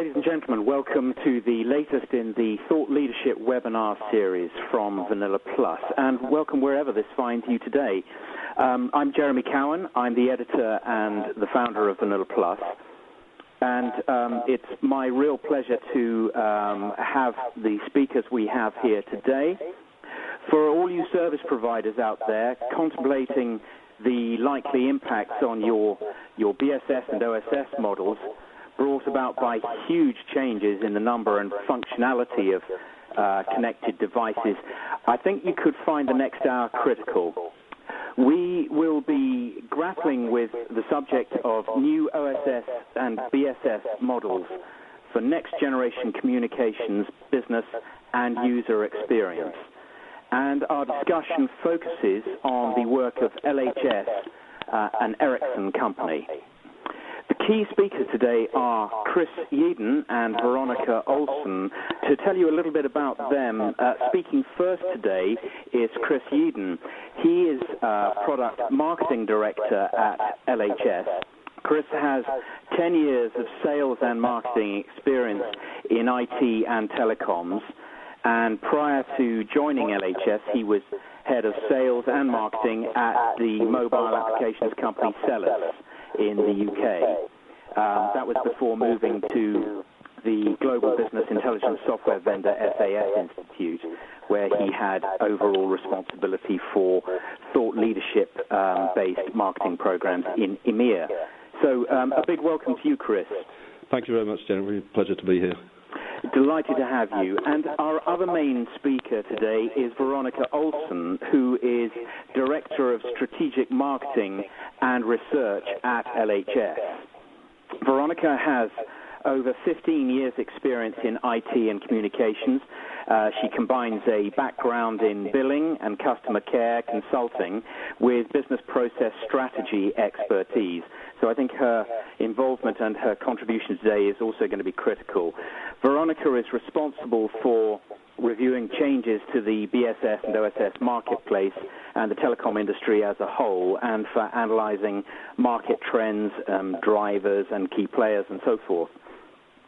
ladies and gentlemen, welcome to the latest in the Thought Leadership webinar series from VanillaPlus, and welcome wherever this finds you today. I'm Jeremy Cowan. I'm the editor and the founder of VanillaPlus, and it's my real pleasure to have the speakers we have here today. For all you service providers out there contemplating the likely impacts on your BSS and OSS models brought about by huge changes in the number and functionality of connected devices, I think you could find the next hour critical. We will be grappling with the subject of new OSS and BSS models for next-generation communications, business, and user experience. And our discussion focuses on the work of LHS, an Ericsson company. The key speakers today are Chris Yeadon and Veronika Olsson. To tell you a little bit about them, speaking first today is Chris Yeadon. He is Product Marketing Director at LHS. Chris has 10 years of sales and marketing experience in IT and telecoms. And prior to joining LHS, he was head of sales and marketing at the mobile applications company Sellers in the UK. That was before moving to the global business intelligence software vendor SAS Institute, where he had overall responsibility for thought leadership-based marketing programs in EMEA. So a big welcome to you, Chris. Thank you very much, Jeremy. Pleasure to be here. Delighted to have you. And our other main speaker today is Veronika Olsson, who is Director of Strategic Marketing and Research at LHS. Veronika has over 15 years' experience in IT and communications. She combines a background in billing and customer care consulting with business process strategy expertise. So I think her involvement and her contribution today is also going to be critical. Veronika is responsible for reviewing changes to the BSS and OSS marketplace and the telecom industry as a whole, and for analyzing market trends, drivers and key players and so forth.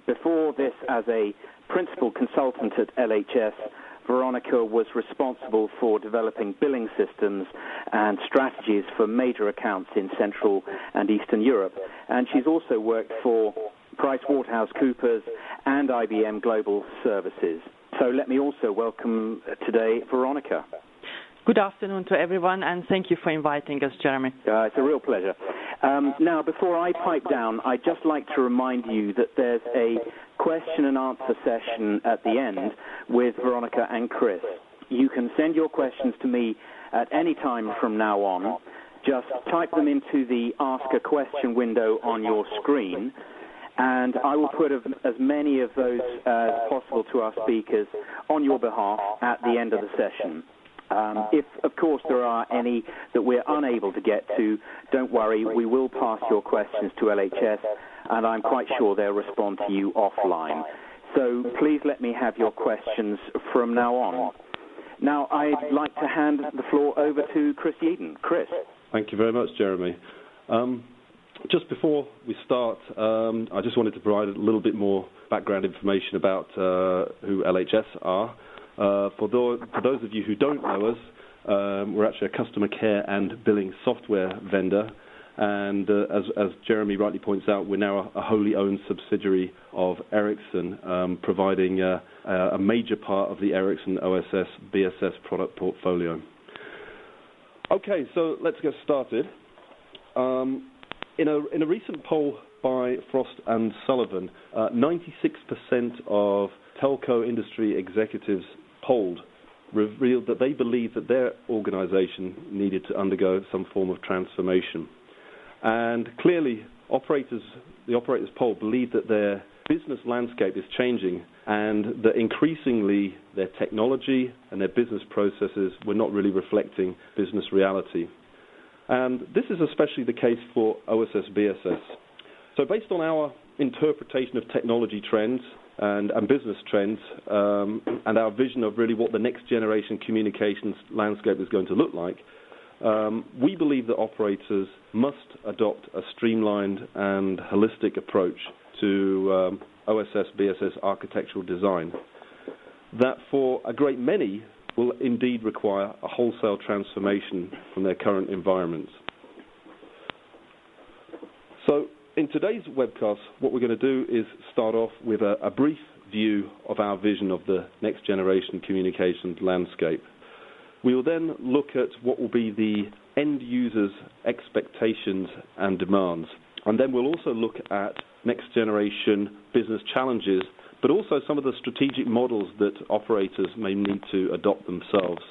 Before this, as a principal consultant at LHS, Veronika was responsible for developing billing systems and strategies for major accounts in Central and Eastern Europe. And she's also worked for PricewaterhouseCoopers and IBM Global Services. So let me also welcome today Veronika. Good afternoon to everyone, and thank you for inviting us, Jeremy. It's a real pleasure. Now, before I pipe down, I'd just like to remind you that there's a question and answer session at the end with Veronika and Chris. You can send your questions to me at any time from now on. Just type them into the Ask a Question window on your screen, and I will put as many of those as possible to our speakers on your behalf at the end of the session. If, of course, there are any that we're unable to get to, don't worry, we will pass your questions to LHS, and I'm quite sure they'll respond to you offline. So please let me have your questions from now on. Now, I'd like to hand the floor over to Chris Yeadon. Chris. Thank you very much, Jeremy. Just before we start, I just wanted to provide a little bit more background information about who LHS are. For those of you who don't know us, we're actually a customer care and billing software vendor, and as Jeremy rightly points out, we're now a wholly owned subsidiary of Ericsson, providing a major part of the Ericsson OSS BSS product portfolio. Okay, so let's get started. In a recent poll by Frost and Sullivan, 96% of telco industry executives polled revealed that they believed that their organization needed to undergo some form of transformation. And clearly, the operators poll believe that their business landscape is changing and that increasingly their technology and their business processes were not really reflecting business reality. And this is especially the case for OSS BSS. So based on our interpretation of technology trends and business trends and our vision of really what the next generation communications landscape is going to look like, we believe that operators must adopt a streamlined and holistic approach to OSS, BSS architectural design, that for a great many will indeed require a wholesale transformation from their current environments. So in today's webcast, what we're going to do is start off with a brief view of our vision of the next generation communications landscape. We will then look at what will be the end users' expectations and demands. And then we'll also look at next generation business challenges, but also some of the strategic models that operators may need to adopt themselves.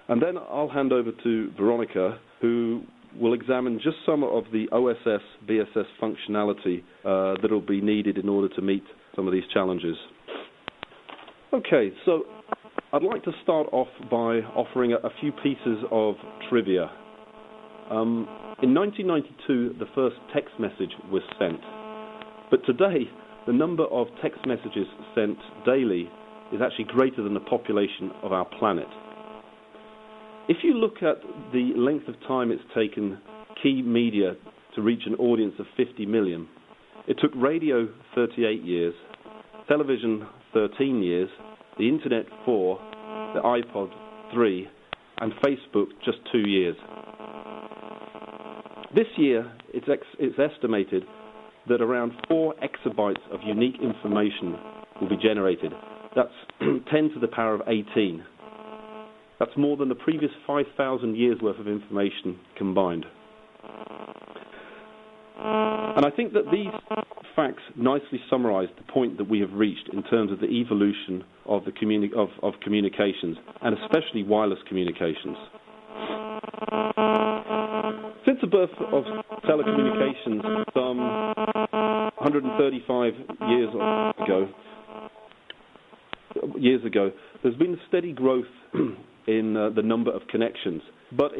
And then I'll hand over to Veronika, who will examine just some of the OSS, BSS functionality that will be needed in order to meet some of these challenges. Okay, so I'd like to start off by offering a few pieces of trivia. In 1992, the first text message was sent, but today the number of text messages sent daily is actually greater than the population of our planet. If you look at the length of time it's taken key media to reach an audience of 50 million, it took radio 38 years, television 13 years, the internet 4, the iPod 3, and Facebook just 2 years. This year, it's estimated that around 4 exabytes of unique information will be generated. That's 10 to the power of 18. That's more than the previous 5,000 years' worth of information combined. And I think that these facts nicely summarize the point that we have reached in terms of the evolution of communications, and especially wireless communications. Since the birth of telecommunications some 135 years ago, there's been a steady growth in the number of connections. But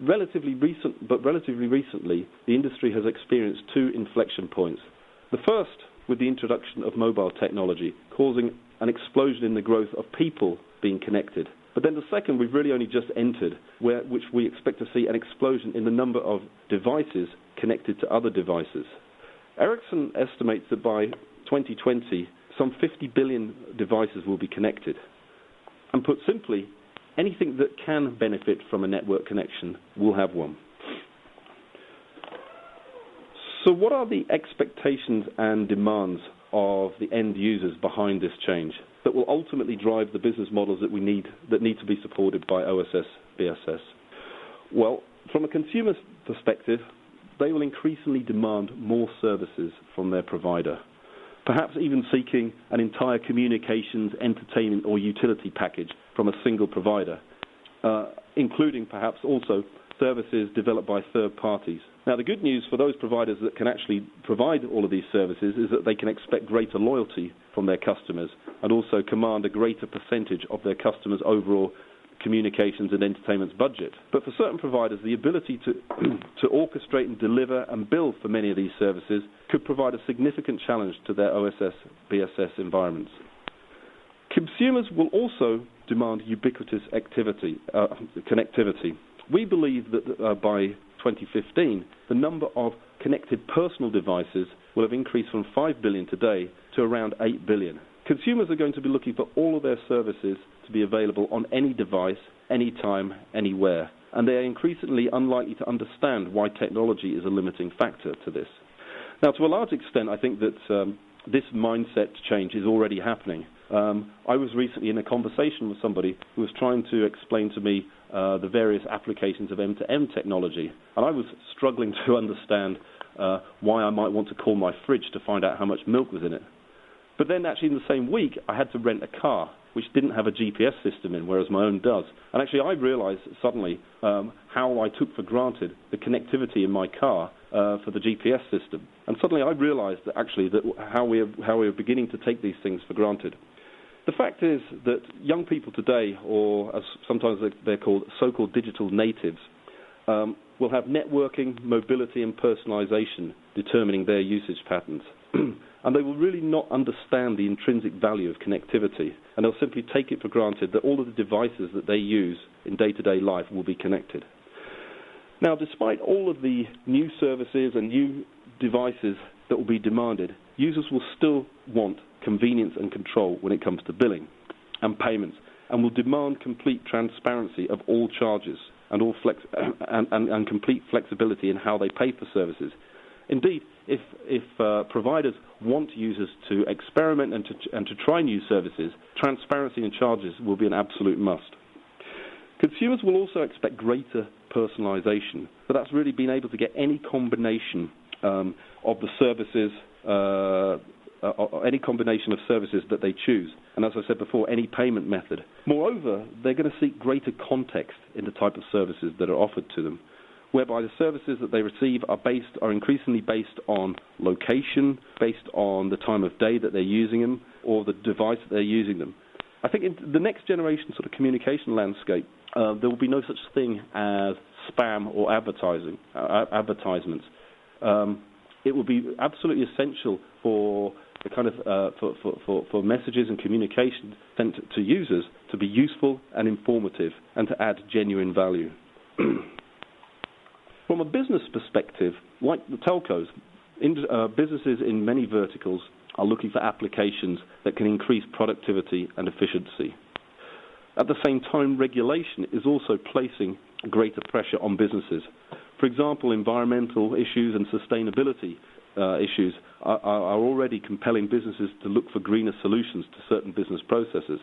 relatively recently, the industry has experienced 2 inflection points. The first, with the introduction of mobile technology, causing an explosion in the growth of people being connected. But then the second, we've really only just entered, which we expect to see an explosion in the number of devices connected to other devices. Ericsson estimates that by 2020, some 50 billion devices will be connected. And put simply, anything that can benefit from a network connection will have one. So what are the expectations and demands of the end users behind this change that will ultimately drive the business models that need to be supported by OSS, BSS? Well, from a consumer's perspective, they will increasingly demand more services from their provider, perhaps even seeking an entire communications, entertainment or utility package from a single provider, including perhaps also services developed by third parties. Now, the good news for those providers that can actually provide all of these services is that they can expect greater loyalty from their customers and also command a greater percentage of their customers' overall communications and entertainment budget. But for certain providers, the ability to orchestrate and deliver and bill for many of these services could provide a significant challenge to their OSS, BSS environments. Consumers will also demand ubiquitous connectivity. We believe that by 2015, the number of connected personal devices will have increased from 5 billion today to around 8 billion. Consumers are going to be looking for all of their services to be available on any device, anytime, anywhere. And they are increasingly unlikely to understand why technology is a limiting factor to this. Now, to a large extent, I think that this mindset change is already happening. I was recently in a conversation with somebody who was trying to explain to me the various applications of M2M technology, and I was struggling to understand why I might want to call my fridge to find out how much milk was in it. But then actually in the same week, I had to rent a car which didn't have a GPS system in, whereas my own does. And actually I realized suddenly how I took for granted the connectivity in my car for the GPS system. And suddenly I realized that actually how we are beginning to take these things for granted. The fact is that young people today, or as sometimes they're called so-called digital natives, will have networking, mobility and personalization determining their usage patterns. And they will really not understand the intrinsic value of connectivity, and they'll simply take it for granted that all of the devices that they use in day-to-day life will be connected. Now, despite all of the new services and new devices that will be demanded, users will still want convenience and control when it comes to billing and payments, and will demand complete transparency of all charges and and complete flexibility in how they pay for services. Indeed, if providers want users to experiment and to try new services, transparency in charges will be an absolute must. Consumers will also expect greater personalization, but that's really being able to get any combination of the services, any combination of services that they choose, and as I said before, any payment method. Moreover, they're going to seek greater context in the type of services that are offered to them, whereby the services that they receive are increasingly based on location, based on the time of day that they're using them, or the device that they're using them. I think in the next generation sort of communication landscape, there will be no such thing as spam or advertisements. It will be absolutely essential for the kind of for messages and communication sent to users to be useful and informative and to add genuine value. From a business perspective, like the telcos, businesses in many verticals are looking for applications that can increase productivity and efficiency. At the same time, regulation is also placing greater pressure on businesses. For example, environmental issues and sustainability issues are already compelling businesses to look for greener solutions to certain business processes.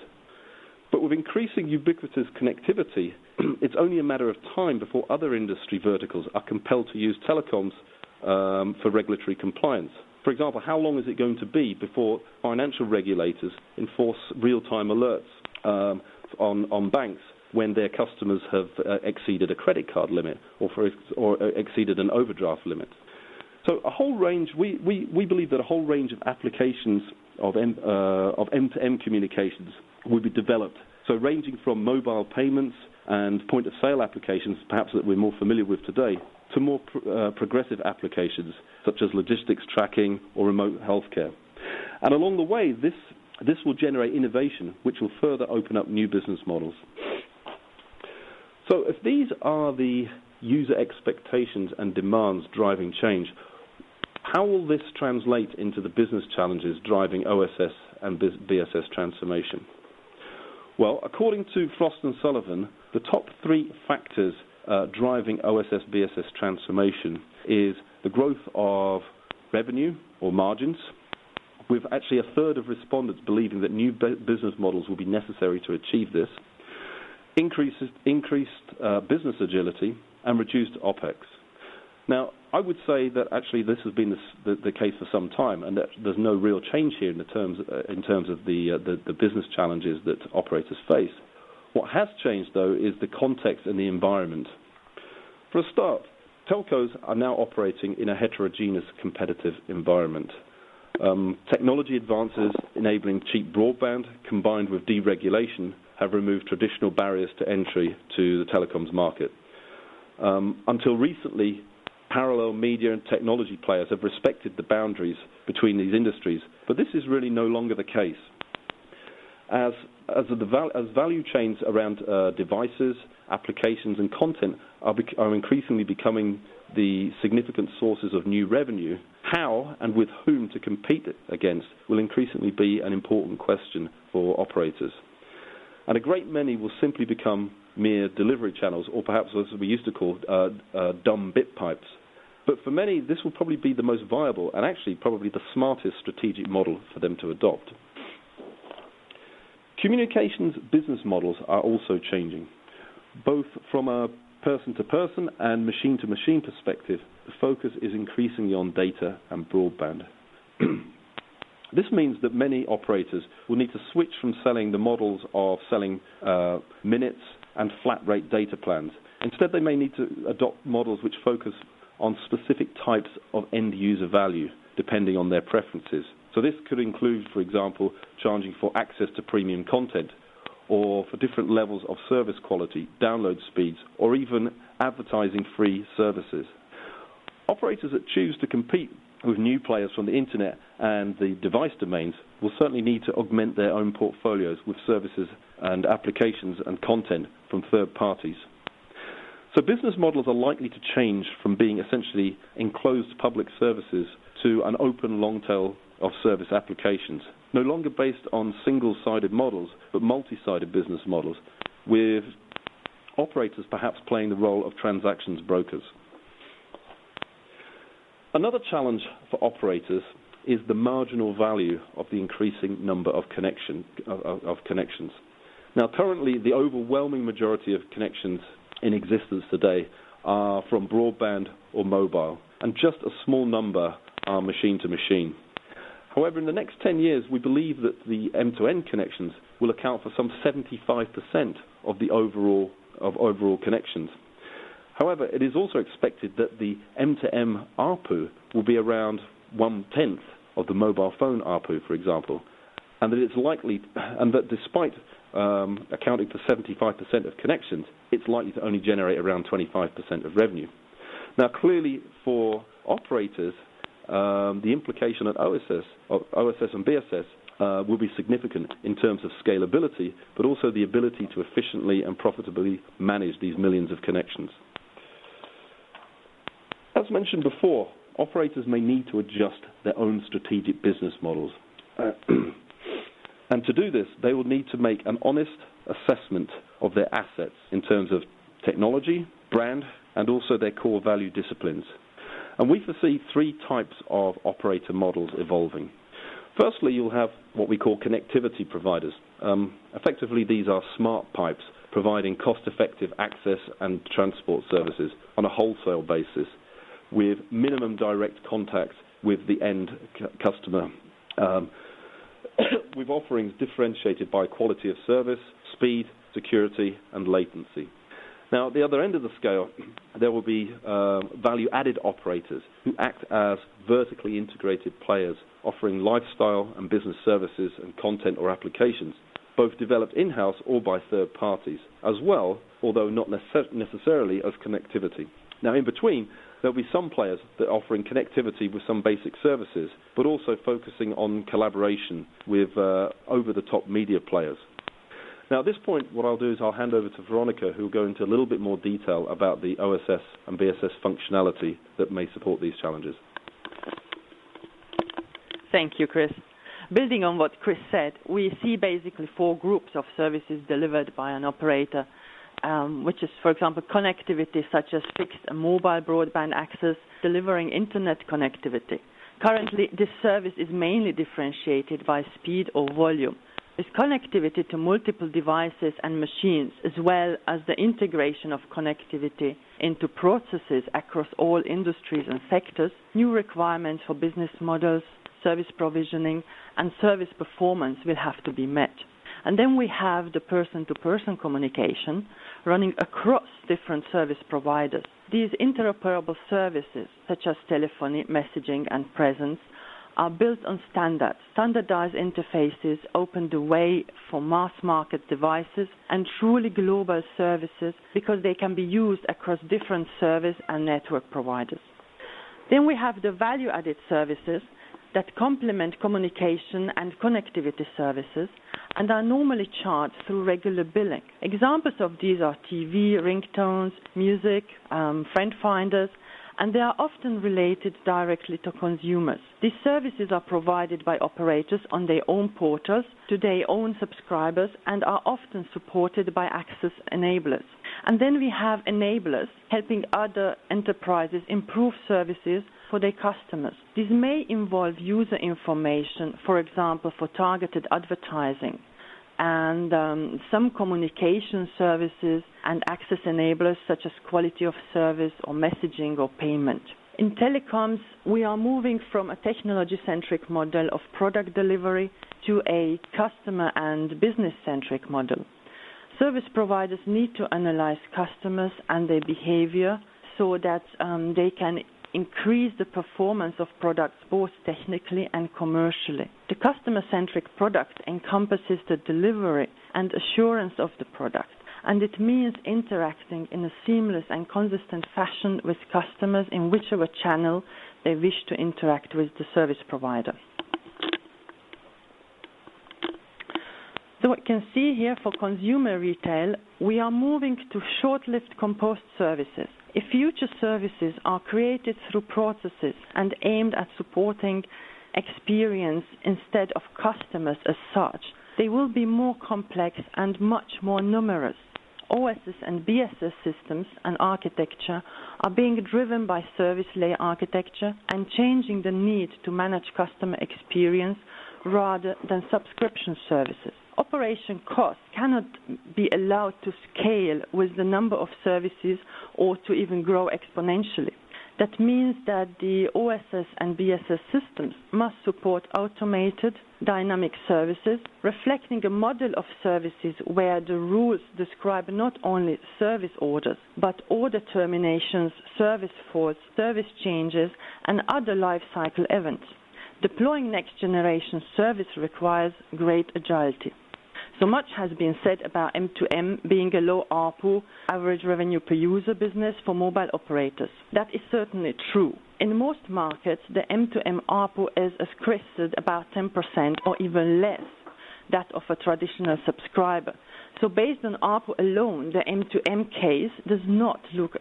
But with increasing ubiquitous connectivity, it's only a matter of time before other industry verticals are compelled to use telecoms for regulatory compliance. For example, how long is it going to be before financial regulators enforce real-time alerts on banks when their customers have exceeded a credit card limit or exceeded an overdraft limit? So a whole range, we believe that a whole range of applications of end-to-end communications will be developed. So ranging from mobile payments and point-of-sale applications, perhaps that we're more familiar with today, to more progressive applications such as logistics tracking or remote healthcare. And along the way, this will generate innovation, which will further open up new business models. So if these are the user expectations and demands driving change, how will this translate into the business challenges driving OSS and BSS transformation? Well, according to Frost & Sullivan, the top 3 factors driving OSS BSS transformation is the growth of revenue or margins, with actually a third of respondents believing that new business models will be necessary to achieve this, increased business agility, and reduced OPEX. Now, I would say that actually this has been the case for some time, and that there's no real change here in terms of the business challenges that operators face. What has changed, though, is the context and the environment. For a start, telcos are now operating in a heterogeneous competitive environment. Technology advances enabling cheap broadband combined with deregulation have removed traditional barriers to entry to the telecoms market. Until recently, parallel media and technology players have respected the boundaries between these industries, but this is really no longer the case. As value chains around devices, applications, and content are increasingly becoming the significant sources of new revenue, how and with whom to compete against will increasingly be an important question for operators. And a great many will simply become mere delivery channels, or perhaps as we used to call dumb bit pipes. But for many, this will probably be the most viable and actually probably the smartest strategic model for them to adopt. Communications business models are also changing. Both from a person-to-person and machine-to-machine perspective, the focus is increasingly on data and broadband. This means that many operators will need to switch from selling the models of selling minutes and flat-rate data plans. Instead, they may need to adopt models which focus on specific types of end-user value, depending on their preferences. So this could include, for example, charging for access to premium content, or for different levels of service quality, download speeds, or even advertising free services. Operators that choose to compete with new players from the internet and the device domains will certainly need to augment their own portfolios with services and applications and content from third parties. So business models are likely to change from being essentially enclosed public services to an open long tail of service applications, no longer based on single-sided models, but multi-sided business models, with operators perhaps playing the role of transactions brokers. Another challenge for operators is the marginal value of the increasing number of connections. Now, currently, the overwhelming majority of connections in existence today are from broadband or mobile, and just a small number are machine-to-machine. However, in the next 10 years, we believe that the M2N connections will account for some 75% of the overall connections. However, it is also expected that the M2M ARPU will be around 1/10 of the mobile phone ARPU, for example, and that it's likely, and that despite accounting for 75% of connections, it's likely to only generate around 25% of revenue. Now, clearly, for operators, the implication at OSS and BSS will be significant in terms of scalability, but also the ability to efficiently and profitably manage these millions of connections. As mentioned before, operators may need to adjust their own strategic business models. And to do this, they will need to make an honest assessment of their assets in terms of technology, brand, and also their core value disciplines. And we foresee three types of operator models evolving. Firstly, you'll have what we call connectivity providers. Effectively, these are smart pipes providing cost-effective access and transport services on a wholesale basis with minimum direct contact with the end customer, with offerings differentiated by quality of service, speed, security, and latency. Now, at the other end of the scale, there will be value-added operators who act as vertically integrated players, offering lifestyle and business services and content or applications, both developed in-house or by third parties, as well, although not necessarily as connectivity. Now, in between, there'll be some players that are offering connectivity with some basic services, but also focusing on collaboration with over-the-top media players. Now, at this point, what I'll do is I'll hand over to Veronika, who will go into a little bit more detail about the OSS and BSS functionality that may support these challenges. Thank you, Chris. Building on what Chris said, we see basically four groups of services delivered by an operator, which is, for example, connectivity such as fixed and mobile broadband access, delivering internet connectivity. Currently, this service is mainly differentiated by speed or volume, with connectivity to multiple devices and machines, as well as the integration of connectivity into processes across all industries and sectors. New requirements for business models, service provisioning, and service performance will have to be met. And then we have the person-to-person communication running across different service providers. These interoperable services, such as telephony, messaging, and presence, are built on standards. Standardized interfaces open the way for mass market devices and truly global services because they can be used across different service and network providers. Then we have the value-added services that complement communication and connectivity services and are normally charged through regular billing. Examples of these are TV, ringtones, music, friend finders, and they are often related directly to consumers. These services are provided by operators on their own portals to their own subscribers and are often supported by access enablers. And then we have enablers helping other enterprises improve services for their customers. This may involve user information, for example, for targeted advertising, and some communication services and access enablers such as quality of service or messaging or payment. In telecoms, we are moving from a technology-centric model of product delivery to a customer and business-centric model. Service providers need to analyze customers and their behavior so that they can increase the performance of products both technically and commercially. The customer-centric product encompasses the delivery and assurance of the product, and it means interacting in a seamless and consistent fashion with customers in whichever channel they wish to interact with the service provider. So what you can see here for consumer retail, we are moving to short-lived composed services. If future services are created through processes and aimed at supporting experience instead of customers as such, they will be more complex and much more numerous. OSS and BSS systems and architecture are being driven by service layer architecture and changing the need to manage customer experience rather than subscription services. Operation costs cannot be allowed to scale with the number of services or to even grow exponentially. That means that the OSS and BSS systems must support automated dynamic services, reflecting a model of services where the rules describe not only service orders, but order terminations, service faults, service changes, and other lifecycle events. Deploying next-generation service requires great agility. So much has been said about M2M being a low ARPU, average revenue per user business for mobile operators. That is certainly true. In most markets, the M2M ARPU is, as Chris said, about 10% or even less that of a traditional subscriber. So based on ARPU alone, the M2M case does not look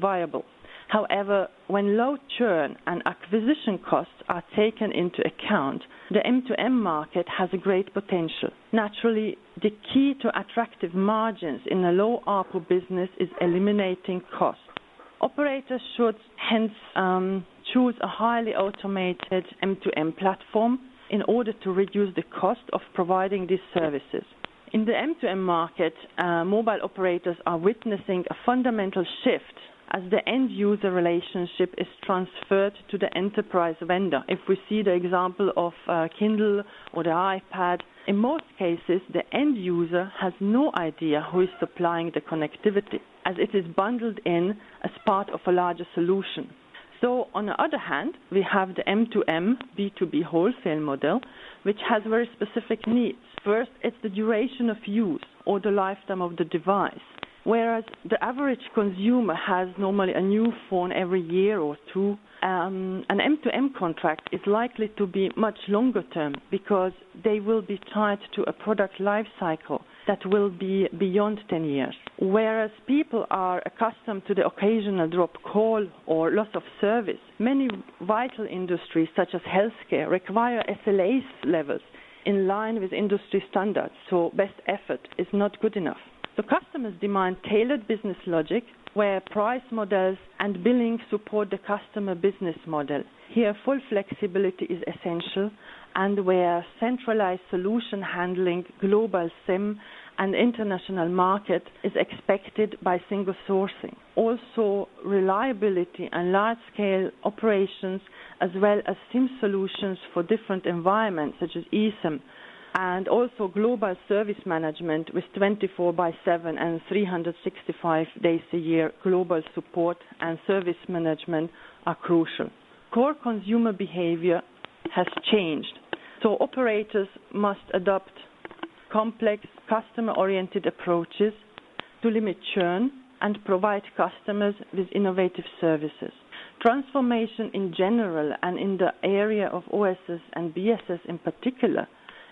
viable. However, when low churn and acquisition costs are taken into account, the M2M market has a great potential. Naturally, the key to attractive margins in a low ARPU business is eliminating costs. Operators should hence choose a highly automated M2M platform in order to reduce the cost of providing these services. In the M2M market, mobile operators are witnessing a fundamental shift as the end-user relationship is transferred to the enterprise vendor. If we see the example of Kindle or the iPad, in most cases, the end user has no idea who is supplying the connectivity, as it is bundled in as part of a larger solution. So, on the other hand, we have the M2M B2B wholesale model, which has very specific needs. First, it's the duration of use or the lifetime of the device. Whereas the average consumer has normally a new phone every year or two, an M2M contract is likely to be much longer term because they will be tied to a product life cycle that will be beyond 10 years. Whereas people are accustomed to the occasional drop call or loss of service, many vital industries such as healthcare require SLA levels in line with industry standards, so best effort is not good enough. So customers demand tailored business logic where price models and billing support the customer business model. Here full flexibility is essential, and where centralized solution handling, global SIM and international market is expected by single sourcing. Also reliability and large-scale operations as well as SIM solutions for different environments such as eSIM, and also global service management with 24/7 and 365 days a year global support and service management are crucial. Core consumer behavior has changed, so operators must adopt complex customer-oriented approaches to limit churn and provide customers with innovative services. Transformation in general and in the area of OSS and BSS in particular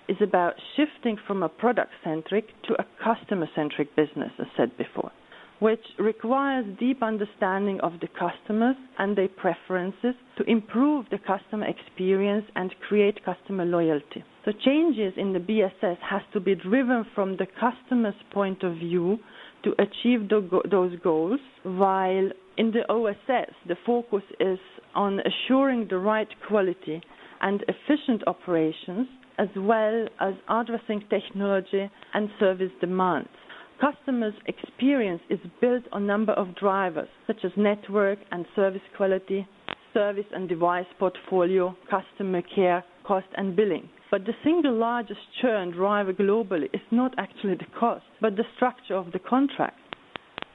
is about shifting from a product-centric to a customer-centric business, as said before, which requires deep understanding of the customers and their preferences to improve the customer experience and create customer loyalty. So changes in the BSS has to be driven from the customer's point of view to achieve those goals, while in the OSS the focus is on assuring the right quality and efficient operations, as well as addressing technology and service demands. Customers' experience is built on a number of drivers, such as network and service quality, service and device portfolio, customer care, cost and billing. But the single largest churn driver globally is not actually the cost, but the structure of the contract.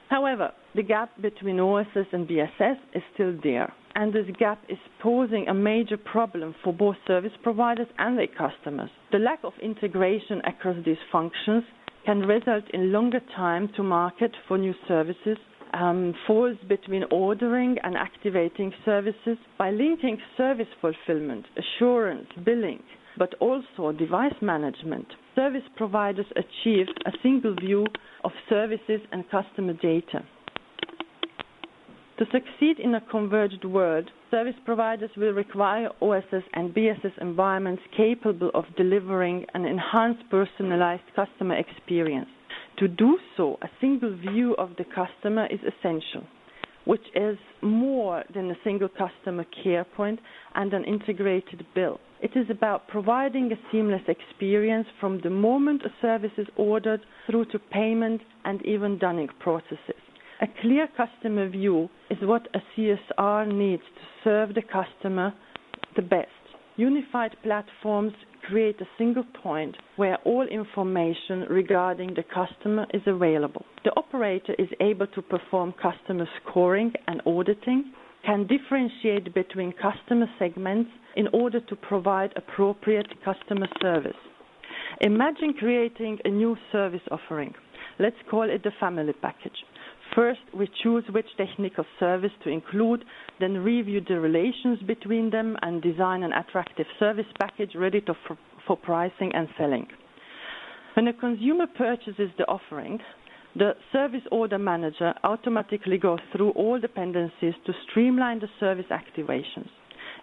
However, the gap between OSS and BSS is still there, and this gap is posing a major problem for both service providers and their customers. The lack of integration across these functions can result in longer time to market for new services, falls between ordering and activating services by linking service fulfillment, assurance, billing, but also device management. Service providers achieve a single view of services and customer data. To succeed in a converged world, service providers will require OSS and BSS environments capable of delivering an enhanced personalized customer experience. To do so, a single view of the customer is essential, which is more than a single customer care point and an integrated bill. It is about providing a seamless experience from the moment a service is ordered through to payment and even dunning processes. A clear customer view is what a CSR needs to serve the customer the best. Unified platforms create a single point where all information regarding the customer is available. The operator is able to perform customer scoring and auditing, can differentiate between customer segments in order to provide appropriate customer service. Imagine creating a new service offering. Let's call it the family package. First, we choose which technical service to include, then review the relations between them and design an attractive service package ready for pricing and selling. When a consumer purchases the offering, the service order manager automatically goes through all dependencies to streamline the service activations.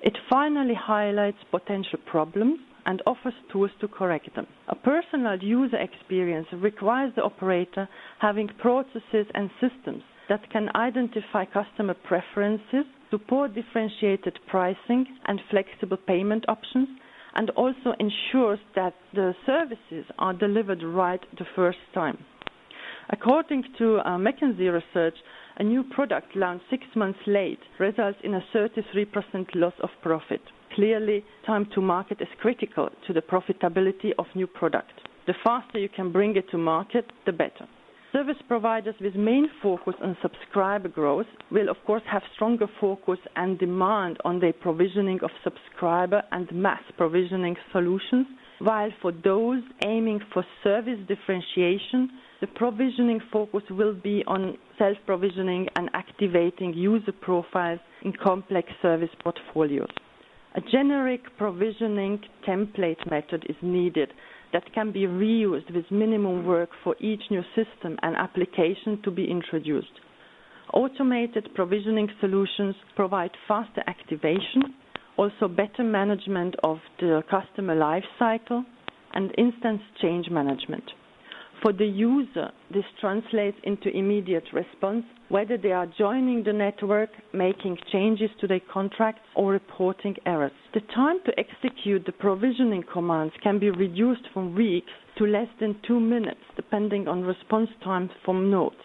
It finally highlights potential problems and offers tools to correct them. A personal user experience requires the operator having processes and systems that can identify customer preferences, support differentiated pricing and flexible payment options, and also ensures that the services are delivered right the first time. According to McKinsey research, a new product launched 6 months late results in a 33% loss of profit. Clearly, time to market is critical to the profitability of new product. The faster you can bring it to market, the better. Service providers with main focus on subscriber growth will of course have stronger focus and demand on their provisioning of subscriber and mass provisioning solutions, while for those aiming for service differentiation, the provisioning focus will be on self-provisioning and activating user profiles in complex service portfolios. A generic provisioning template method is needed that can be reused with minimum work for each new system and application to be introduced. Automated provisioning solutions provide faster activation, also better management of the customer life cycle, and instant change management. For the user, this translates into immediate response, whether they are joining the network, making changes to their contracts, or reporting errors. The time to execute the provisioning commands can be reduced from weeks to less than 2 minutes, depending on response times from nodes.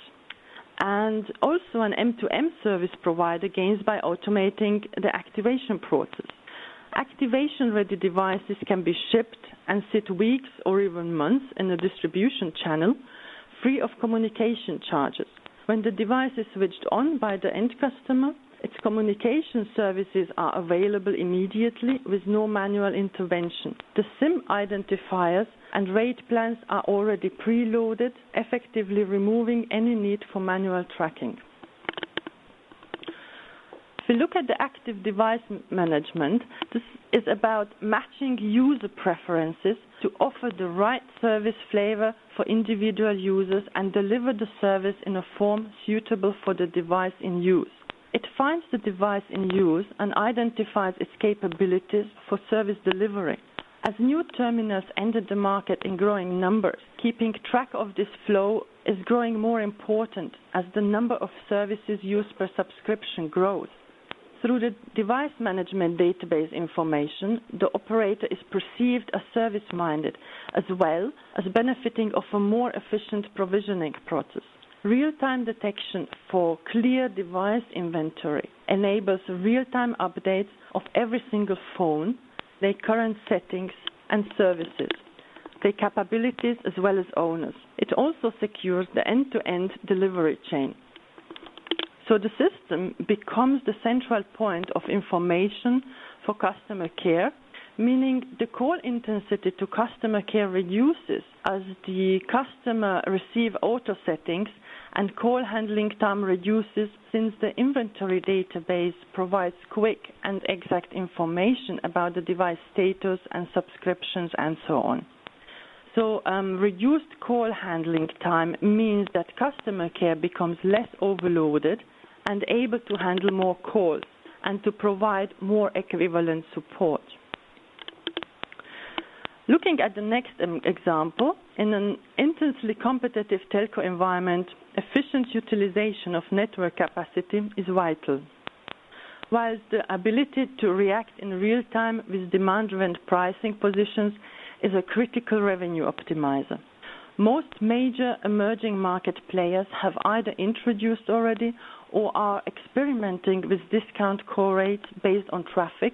And also an M2M service provider gains by automating the activation process. Activation-ready devices can be shipped and sit weeks or even months in a distribution channel, free of communication charges. When the device is switched on by the end customer, its communication services are available immediately with no manual intervention. The SIM identifiers and rate plans are already preloaded, effectively removing any need for manual tracking. If we look at the active device management, this is about matching user preferences to offer the right service flavor for individual users and deliver the service in a form suitable for the device in use. It finds the device in use and identifies its capabilities for service delivery. As new terminals enter the market in growing numbers, keeping track of this flow is growing more important as the number of services used per subscription grows. Through the device management database information, the operator is perceived as service-minded, as well as benefiting of a more efficient provisioning process. Real-time detection for clear device inventory enables real-time updates of every single phone, their current settings and services, their capabilities as well as owners. It also secures the end-to-end delivery chain. So the system becomes the central point of information for customer care, meaning the call intensity to customer care reduces as the customer receives auto settings and call handling time reduces since the inventory database provides quick and exact information about the device status and subscriptions and so on. So reduced call handling time means that customer care becomes less overloaded and able to handle more calls and to provide more equivalent support. Looking at the next example, in an intensely competitive telco environment, efficient utilization of network capacity is vital, whilst the ability to react in real time with demand-driven pricing positions is a critical revenue optimizer. Most major emerging market players have either introduced already or are experimenting with discount call rates based on traffic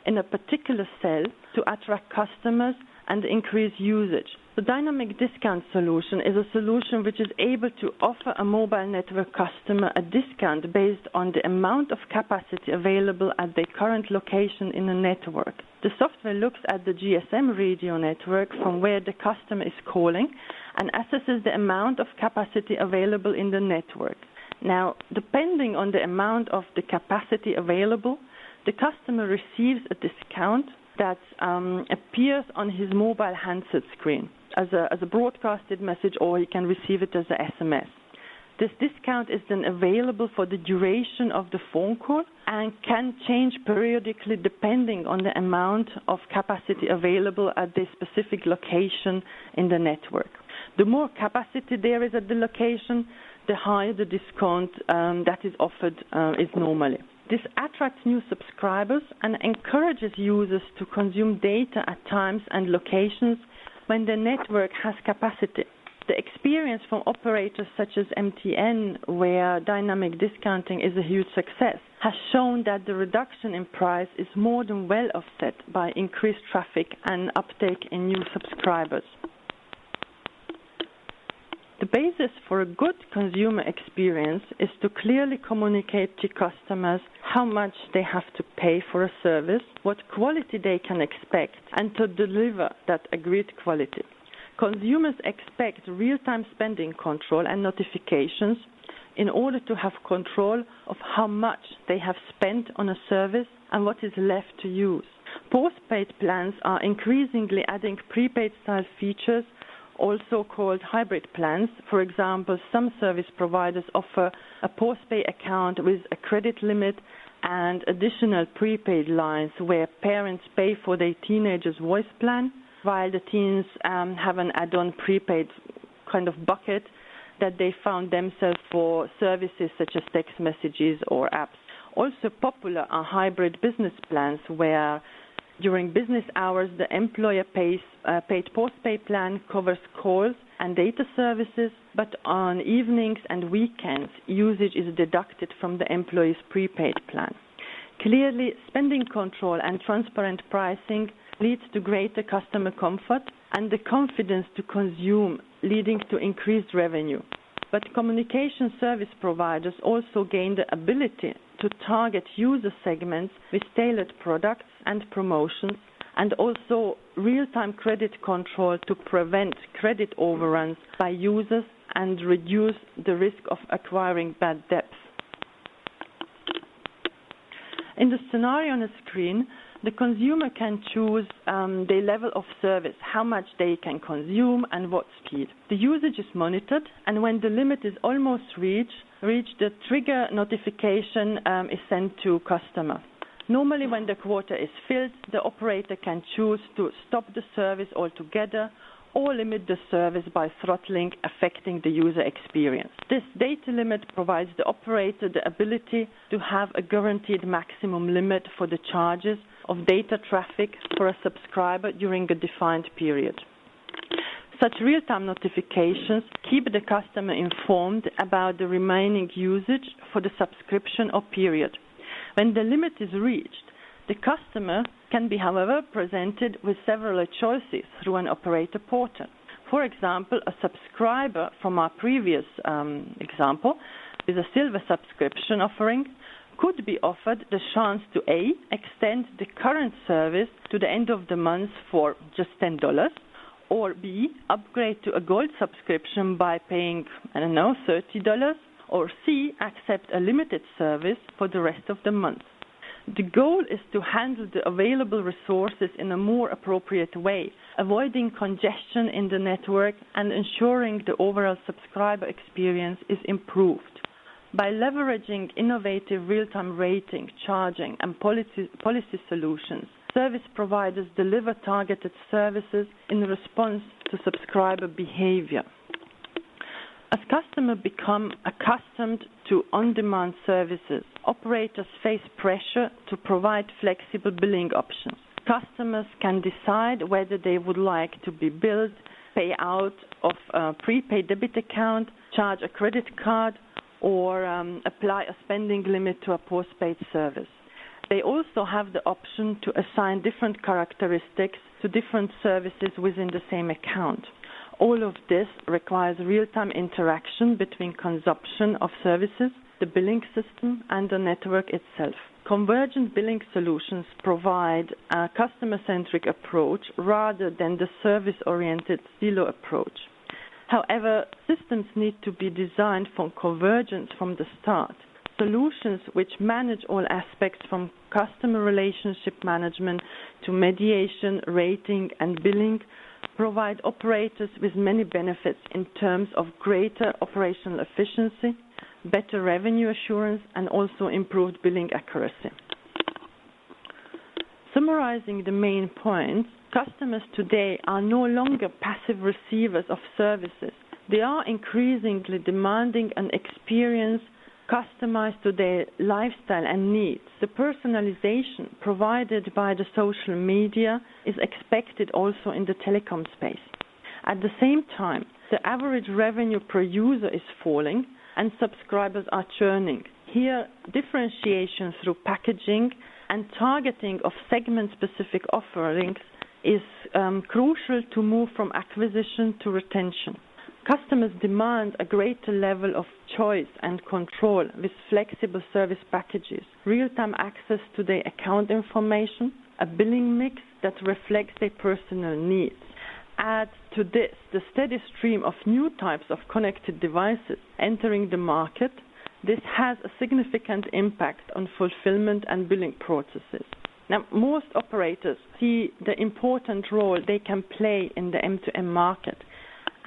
in a particular cell to attract customers and increase usage. The dynamic discount solution is a solution which is able to offer a mobile network customer a discount based on the amount of capacity available at their current location in a network. The software looks at the GSM radio network from where the customer is calling and assesses the amount of capacity available in the network. Now, depending on the amount of the capacity available, the customer receives a discount that appears on his mobile handset screen as a broadcasted message, or he can receive it as an SMS. This discount is then available for the duration of the phone call and can change periodically depending on the amount of capacity available at the specific location in the network. The more capacity there is at the location, the higher the discount that is offered is normally. This attracts new subscribers and encourages users to consume data at times and locations when the network has capacity. The experience from operators such as MTN, where dynamic discounting is a huge success, has shown that the reduction in price is more than well offset by increased traffic and uptake in new subscribers. The basis for a good consumer experience is to clearly communicate to customers how much they have to pay for a service, what quality they can expect, and to deliver that agreed quality. Consumers expect real-time spending control and notifications in order to have control of how much they have spent on a service and what is left to use. Postpaid plans are increasingly adding prepaid-style features, also called hybrid plans. For example, some service providers offer a postpaid account with a credit limit and additional prepaid lines where parents pay for their teenagers' voice plan, while the teens have an add-on prepaid kind of bucket that they found themselves for services such as text messages or apps. Also popular are hybrid business plans where during business hours, the employer paid postpaid plan covers calls and data services, but on evenings and weekends, usage is deducted from the employee's prepaid plan. Clearly, spending control and transparent pricing leads to greater customer comfort and the confidence to consume, leading to increased revenue. But communication service providers also gain the ability to target user segments with tailored products and promotions, and also real-time credit control to prevent credit overruns by users and reduce the risk of acquiring bad debts. In the scenario on the screen, the consumer can choose their level of service, how much they can consume and what speed. The usage is monitored, and when the limit is almost reached, the trigger notification is sent to customer. Normally, when the quota is filled, the operator can choose to stop the service altogether or limit the service by throttling, affecting the user experience. This data limit provides the operator the ability to have a guaranteed maximum limit for the charges of data traffic for a subscriber during a defined period. Such real-time notifications keep the customer informed about the remaining usage for the subscription or period. When the limit is reached, the customer can be, however, presented with several choices through an operator portal. For example, a subscriber from our previous example with a silver subscription offering could be offered the chance to A, extend the current service to the end of the month for just $10, or B, upgrade to a gold subscription by paying, $30, or C, accept a limited service for the rest of the month. The goal is to handle the available resources in a more appropriate way, avoiding congestion in the network and ensuring the overall subscriber experience is improved. By leveraging innovative real-time rating, charging, and policy solutions, service providers deliver targeted services in response to subscriber behavior. As customers become accustomed to on-demand services, operators face pressure to provide flexible billing options. Customers can decide whether they would like to be billed, pay out of a prepaid debit account, charge a credit card, or apply a spending limit to a postpaid service. They also have the option to assign different characteristics to different services within the same account. All of this requires real-time interaction between consumption of services, the billing system, and the network itself. Convergent billing solutions provide a customer-centric approach rather than the service-oriented silo approach. However, systems need to be designed for convergence from the start. Solutions which manage all aspects from customer relationship management to mediation, rating, and billing provide operators with many benefits in terms of greater operational efficiency, better revenue assurance, and also improved billing accuracy. Summarizing the main points, customers today are no longer passive receivers of services. They are increasingly demanding an experience customized to their lifestyle and needs. The personalization provided by the social media is expected also in the telecom space. At the same time, the average revenue per user is falling and subscribers are churning. Here, differentiation through packaging and targeting of segment-specific offerings is crucial to move from acquisition to retention. Customers demand a greater level of choice and control with flexible service packages, real-time access to their account information, a billing mix that reflects their personal needs. Add to this the steady stream of new types of connected devices entering the market. This has a significant impact on fulfillment and billing processes. Now, most operators see the important role they can play in the M2M market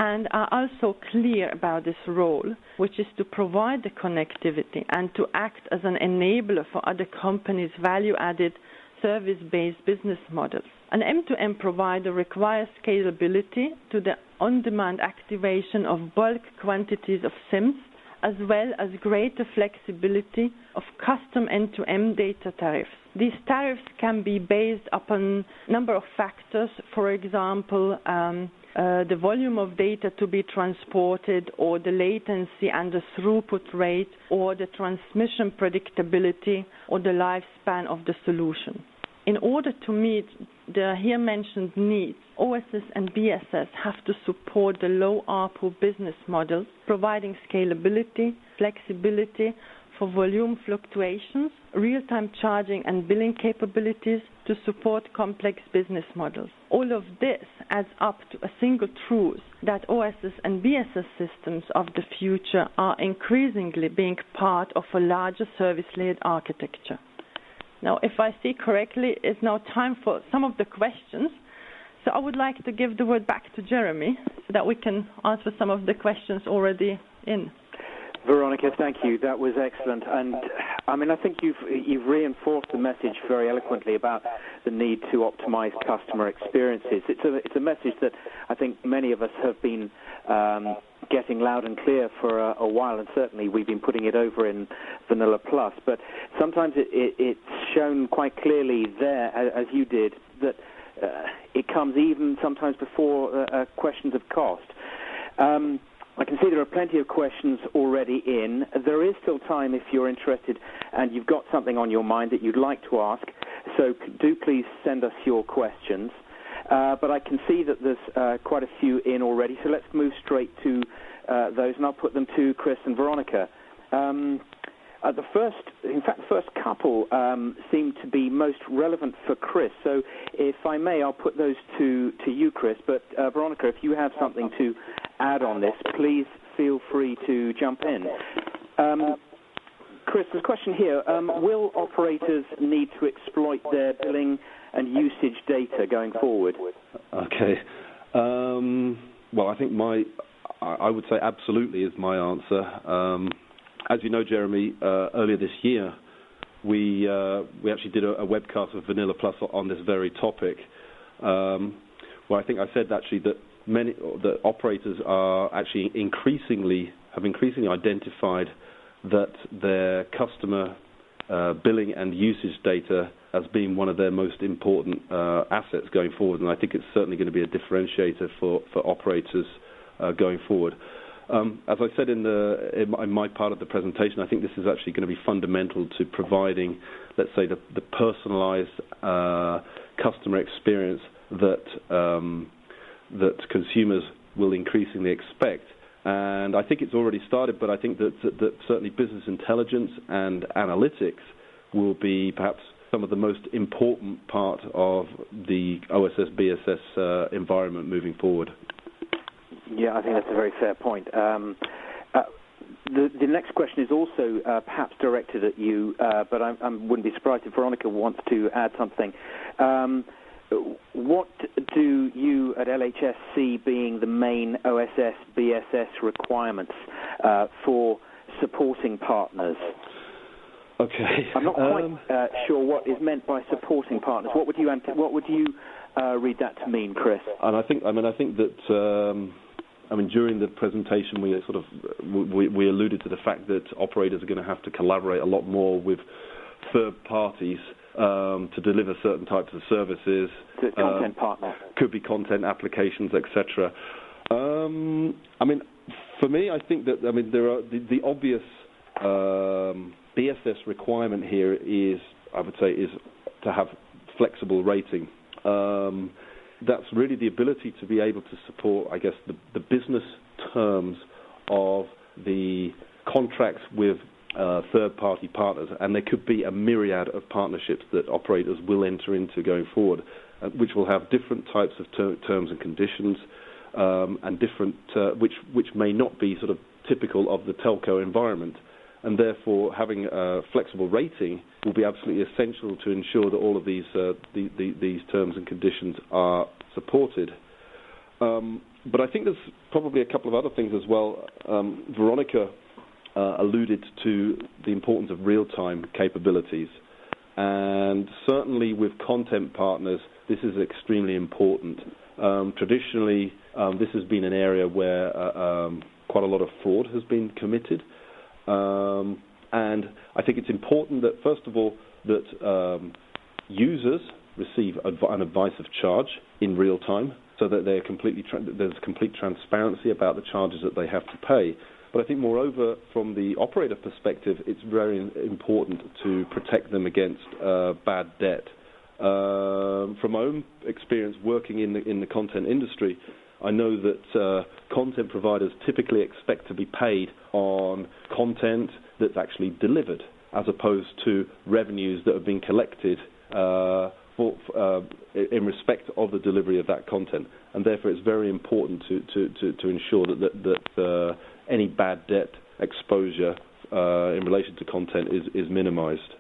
and are also clear about this role, which is to provide the connectivity and to act as an enabler for other companies' value-added service-based business models. An M2M provider requires scalability to the on-demand activation of bulk quantities of SIMs, as well as greater flexibility of custom end-to-end data tariffs. These tariffs can be based upon a number of factors, for example, the volume of data to be transported, or the latency and the throughput rate, or the transmission predictability, or the lifespan of the solution. In order to meet the here mentioned needs, OSS and BSS have to support the low ARPU business models, providing scalability, flexibility for volume fluctuations, real-time charging and billing capabilities to support complex business models. All of this adds up to a single truth that OSS and BSS systems of the future are increasingly being part of a larger service-led architecture. Now, if I see correctly, it's now time for some of the questions. So I would like to give the word back to Jeremy so that we can answer some of the questions already in. Veronika, thank you. That was excellent. And I mean, I think you've reinforced the message very eloquently about the need to optimize customer experiences. It's a message that I think many of us have been getting loud and clear for a while, and certainly we've been putting it over in VanillaPlus. But sometimes it's shown quite clearly there, as you did, that it comes even sometimes before questions of cost. I can see there are plenty of questions already in. There is still time if you're interested and you've got something on your mind that you'd like to ask, so do please send us your questions. But I can see that there's quite a few in already, so let's move straight to those, and I'll put them to Chris and Veronika. The first couple seem to be most relevant for Chris, so if I may, I'll put those to you, Chris. But Veronika, if you have something to add on this, please feel free to jump in. Chris, there's a question here. Will operators need to exploit their billing and usage data going forward? Okay. Well, I think I would say absolutely is my answer. As you know, Jeremy, earlier this year, we actually did a webcast with VanillaPlus on this very topic, where I think I said actually that the operators are actually increasingly identified that their customer billing and usage data as being one of their most important assets going forward, and I think it's certainly going to be a differentiator for operators going forward. As I said in my part of the presentation, I think this is actually going to be fundamental to providing, let's say, the personalized customer experience that consumers will increasingly expect. And I think it's already started, but I think that certainly business intelligence and analytics will be perhaps some of the most important part of the OSS BSS environment moving forward. Yeah, I think that's a very fair point. The next question is also perhaps directed at you, but I wouldn't be surprised if Veronika wants to add something. What do you at LHS see being the main OSS BSS requirements for supporting partners? Okay. I'm not quite sure what is meant by supporting partners. What would you read that to mean, Chris? And I think that during the presentation we alluded to the fact that operators are going to have to collaborate a lot more with third parties to deliver certain types of services. Content partners. Could be content applications, etc. For me, I think that there are the obvious BSS requirement here is to have flexible rating. That's really the ability to be able to support, I guess, the business terms of the contracts with third-party partners, and there could be a myriad of partnerships that operators will enter into going forward, which will have different types of terms and conditions, and different which may not be sort of typical of the telco environment. And therefore, having a flexible rating will be absolutely essential to ensure that all of these terms and conditions are supported. But I think there's probably a couple of other things as well. Veronika alluded to the importance of real-time capabilities. And certainly with content partners, this is extremely important. Traditionally, this has been an area where quite a lot of fraud has been committed. And I think it's important that, first of all, that users receive an advice of charge in real time, so that there's complete transparency about the charges that they have to pay. But I think, moreover, from the operator perspective, it's very important to protect them against bad debt. From my own experience working in the content industry, I know that content providers typically expect to be paid on content that's actually delivered, as opposed to revenues that have been collected in respect of the delivery of that content. And therefore, it's very important to ensure that any bad debt exposure in relation to content is minimized.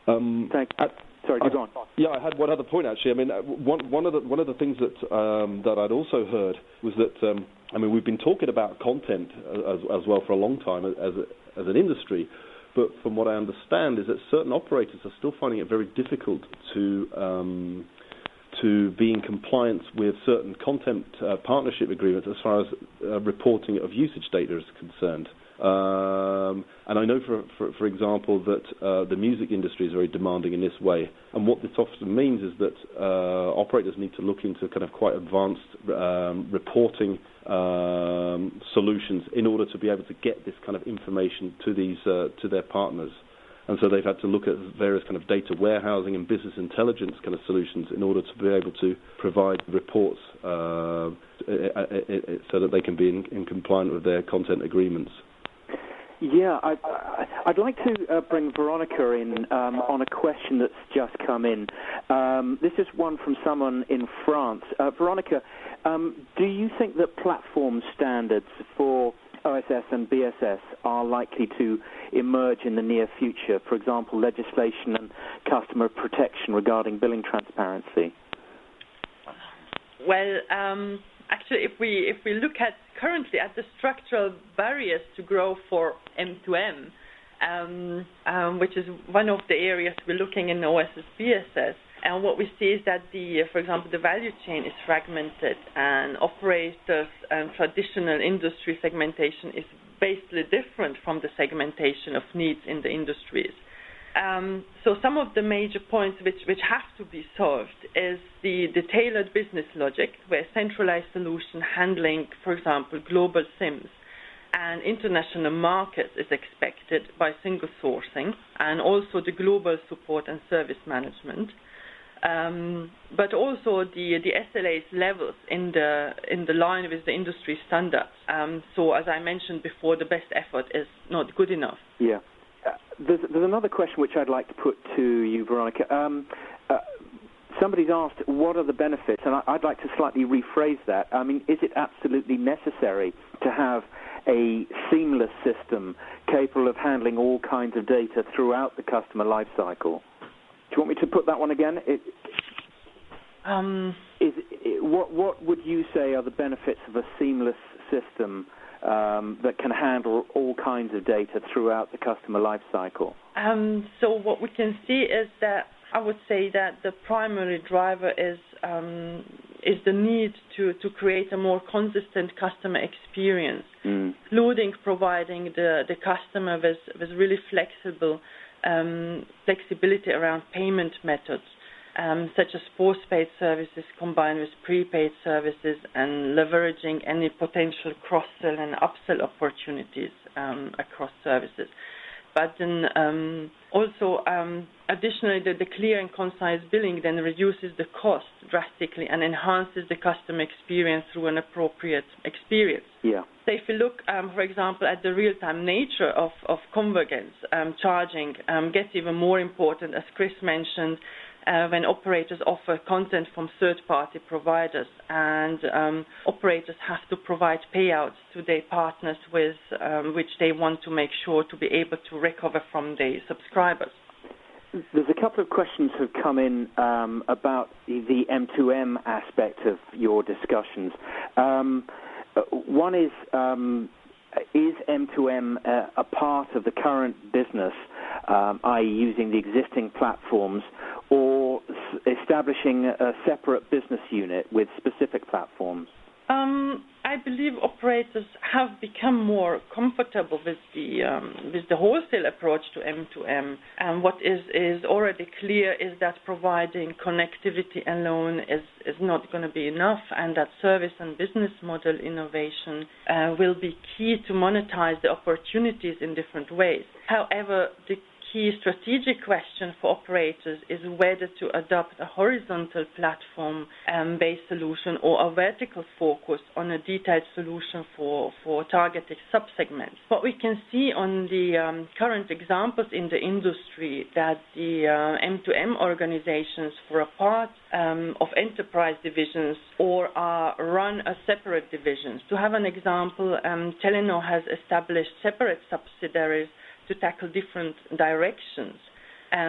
Thank you. Sorry, go on. Yeah, I had one other point actually. One of the things that I'd also heard was that we've been talking about content as well for a long time as an industry, but from what I understand is that certain operators are still finding it very difficult to be in compliance with certain content partnership agreements as far as reporting of usage data is concerned. And I know, for example, that the music industry is very demanding in this way. And what this often means is that operators need to look into kind of quite advanced reporting solutions in order to be able to get this kind of information to their partners. And so they've had to look at various kind of data warehousing and business intelligence kind of solutions in order to be able to provide reports so that they can be in compliance with their content agreements. Yeah, I'd like to bring Veronika in on a question that's just come in. This is one from someone in France. Veronika, do you think that platform standards for OSS and BSS are likely to emerge in the near future? For example, legislation and customer protection regarding billing transparency. Well, actually, if we look at currently at the structural barriers to grow for M2M, which is one of the areas we're looking in OSS BSS, and what we see is that for example, the value chain is fragmented, and operators and traditional industry segmentation is basically different from the segmentation of needs in the industries. So some of the major points which have to be solved is the tailored business logic, where centralized solution handling, for example, global SIMs and international markets is expected by single sourcing, and also the global support and service management. But also the SLA's levels in the line with the industry standards. So as I mentioned before, the best effort is not good enough. Yeah. There's another question which I'd like to put to you, Veronika. Somebody's asked, what are the benefits? And I'd like to slightly rephrase that. I mean, is it absolutely necessary to have a seamless system capable of handling all kinds of data throughout the customer lifecycle? Do you want me to put that one again? What would you say are the benefits of a seamless system that can handle all kinds of data throughout the customer lifecycle? So what we can see is that I would say that the primary driver is the need to create a more consistent customer experience, including providing the customer with really flexibility around payment methods, such as postpaid services combined with prepaid services, and leveraging any potential cross-sell and upsell opportunities across services. But then also, additionally, the clear and concise billing then reduces the cost drastically and enhances the customer experience through an appropriate experience. Yeah. So if you look, for example, at the real-time nature of convergence, charging gets even more important, as Chris mentioned, when operators offer content from third-party providers, and operators have to provide payouts to their partners with which they want to make sure to be able to recover from their subscribers. There's a couple of questions have come in about the M2M aspect of your discussions. One is M2M a part of the current business, i.e. using the existing platforms, or establishing a separate business unit with specific platforms? I believe operators have become more comfortable with the wholesale approach to M2M, and what is already clear is that providing connectivity alone is not going to be enough, and that service and business model innovation will be key to monetize the opportunities in different ways. However, the key strategic question for operators is whether to adopt a horizontal platform-based solution or a vertical focus on a detailed solution for targeted subsegments. What we can see on the current examples in the industry, that the M2M organizations for a part of enterprise divisions or are run as separate divisions. To have an example, Telenor has established separate subsidiaries to tackle different directions,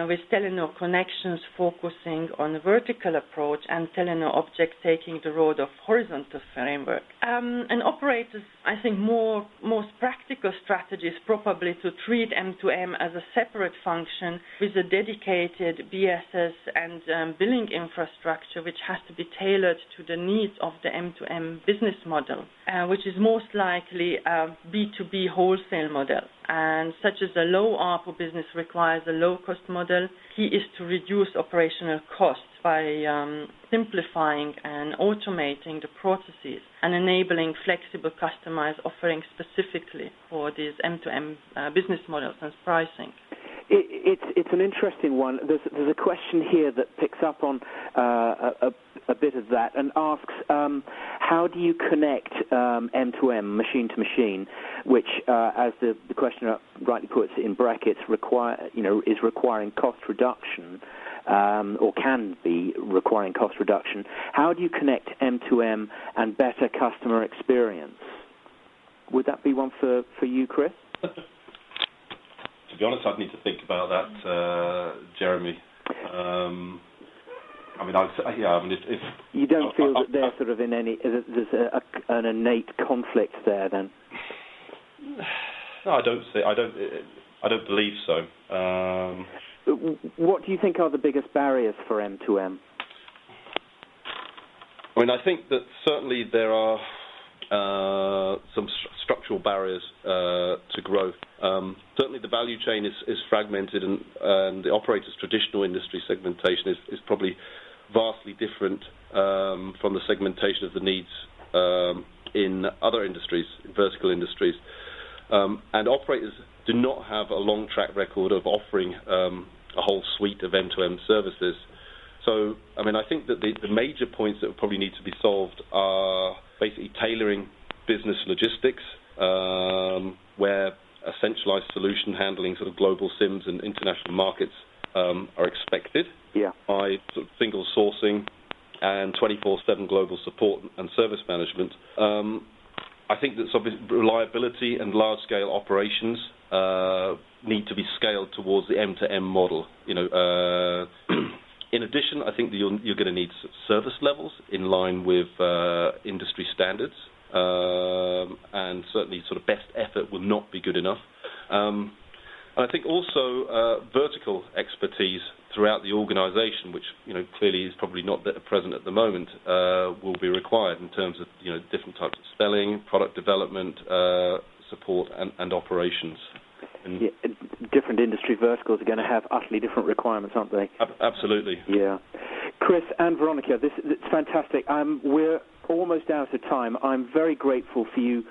with Telenor Connections focusing on a vertical approach and Telenor Objects taking the road of horizontal framework. And operators, I think, most practical strategy is probably to treat M2M as a separate function with a dedicated BSS and billing infrastructure, which has to be tailored to the needs of the M2M business model, which is most likely a B2B wholesale model. And such as a low ARPU business requires a low-cost model. Key is to reduce operational costs by simplifying and automating the processes and enabling flexible, customized offerings specifically for these M2M business models and pricing. It's an interesting one. There's a question here that picks up on a bit of that and asks, how do you connect M2M, machine to machine, which, as the questioner rightly puts it in brackets, is requiring cost reduction, or can be requiring cost reduction. How do you connect M2M and better customer experience? Would that be one for you, Chris? To be honest, I'd need to think about that, Jeremy. I mean, if you don't feel that they're sort of in any there's an innate conflict there, then? No, I don't believe so. What do you think are the biggest barriers for M2M? I mean, I think that certainly there are some structural barriers to growth. Certainly the value chain is fragmented, and the operator's traditional industry segmentation is probably vastly different from the segmentation of the needs in other industries, vertical industries. And operators do not have a long track record of offering a whole suite of end-to-end services. So, I mean, I think that the major points that probably need to be solved are basically tailoring business logistics, where a centralized solution handling sort of global SIMs and international markets are expected by sort of single sourcing and 24/7 global support and service management. I think that reliability and large-scale operations need to be scaled towards the M2M model. In addition, I think that you're going to need service levels in line with industry standards, and certainly sort of best effort will not be good enough. And I think also vertical expertise throughout the organisation, which clearly is probably not present at the moment, will be required in terms of different types of selling, product development, support, and operations. Different industry verticals are going to have utterly different requirements, aren't they? Absolutely. Yeah. Chris and Veronika, it's fantastic. We're almost out of time. I'm very grateful for you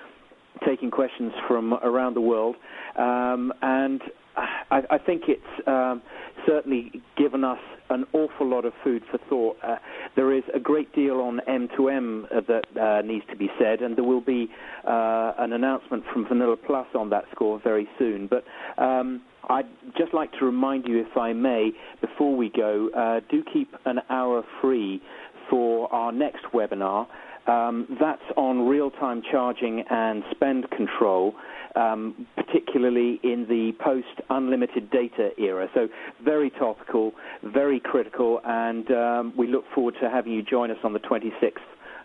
taking questions from around the world, and I think it's certainly given us an awful lot of food for thought. There is a great deal on M2M that needs to be said, and there will be an announcement from VanillaPlus on that score very soon. But I'd just like to remind you, if I may, before we go, do keep an hour free for our next webinar. That's on real-time charging and spend control, particularly in the post-unlimited data era. So very topical, very critical, and we look forward to having you join us on the 26th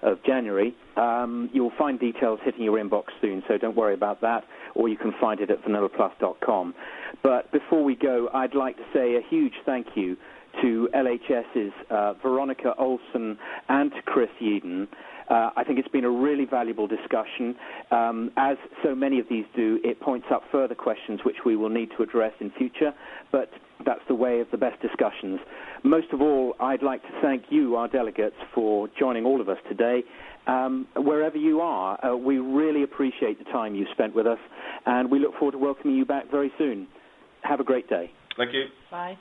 of January. You'll find details hitting your inbox soon, so don't worry about that, or you can find it at vanillaplus.com. But before we go, I'd like to say a huge thank you to LHS's Veronika, Olsson, and to Chris Yeadon. I think it's been a really valuable discussion. As so many of these do, it points up further questions which we will need to address in future, but that's the way of the best discussions. Most of all, I'd like to thank you, our delegates, for joining all of us today. Wherever you are, we really appreciate the time you spent with us, and we look forward to welcoming you back very soon. Have a great day. Thank you. Bye.